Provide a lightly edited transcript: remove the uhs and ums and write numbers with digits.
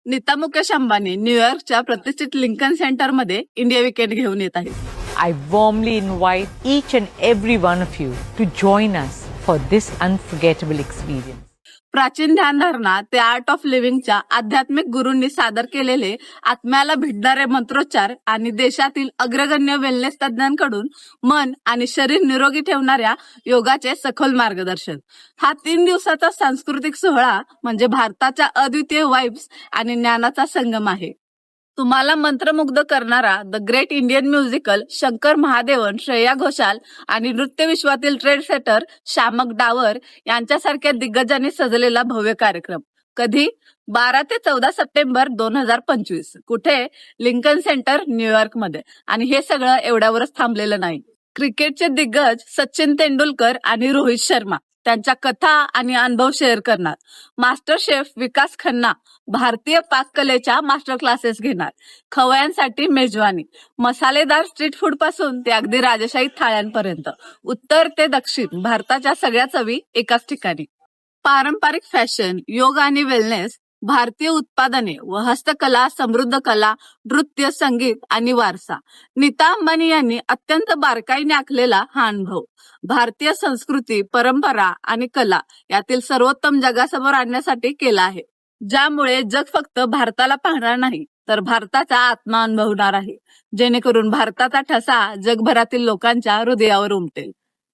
नीता मुकेश अंबानी न्यूयॉर्कच्या प्रतिष्ठित लिंकन सेंटरमध्ये India weekend घेऊन येत आहेत. I warmly invite each and every one of you to join us for this unforgettable experience. प्राचीन ध्यानधारणा ते आर्ट ऑफ लिव्हिंगच्या आध्यात्मिक गुरूंनी सादर केलेले आत्म्याला भिडणारे मंत्रोच्चार आणि देशातील अग्रगण्य वेलनेस तज्ञांकडून मन आणि शरीर निरोगी ठेवणाऱ्या योगाचे सखोल मार्गदर्शन. हा 3 दिवसाचा सांस्कृतिक सोहळा म्हणजे भारताच्या अद्वितीय वाइब्स आणि ज्ञानाचा संगम आहे. तुम्हाला मंत्रमुग्ध करणारा the great Indian musical Shankar Mahadevan, Shreya Ghoshal आणि नृत्य विश्वातील ट्रेंड सेटर शामक डावर यांच्यासारख्या दिग्गजांनी सजलेला भव्य कार्यक्रम. कधी? 12 ते 14 सप्टेंबर 2025. कुठे? लिंकन सेंटर, न्यूयॉर्कमध्ये. आणि हे सगळं एवढ्यावरच थांबलेलं नाही. क्रिकेटचे दिग्गज सचिन तेंडुलकर आणि रोहित शर्मा त्यांच्या कथा आणि अनुभव शेअर करणार. मास्टर शेफ विकास खन्ना भारतीय पाककलेच्या मास्टर क्लासेस घेणार. खवय्यांसाठी मेजवानी, मसालेदार स्ट्रीट फूड पासून ते अगदी राजशाही थाळ्यांपर्यंत, उत्तर ते दक्षिण भारताच्या सगळ्या चवी एकाच ठिकाणी. पारंपरिक फॅशन, योग आणि वेलनेस, भारतीय उत्पादने व हस्तकला, समृद्ध कला, नृत्य, संगीत आणि वारसा. नीता अंबानी यांनी अत्यंत बारकाईने आखलेला हा अनुभव भारतीय संस्कृती, परंपरा आणि कला यातील सर्वोत्तम जगासमोर आणण्यासाठी केला आहे. ज्यामुळे जग फक्त भारताला पाहणार नाही तर भारताचा आत्मा अनुभवणार आहे, जेणेकरून भारताचा ठसा जगभरातील लोकांच्या हृदयावर उमटेल.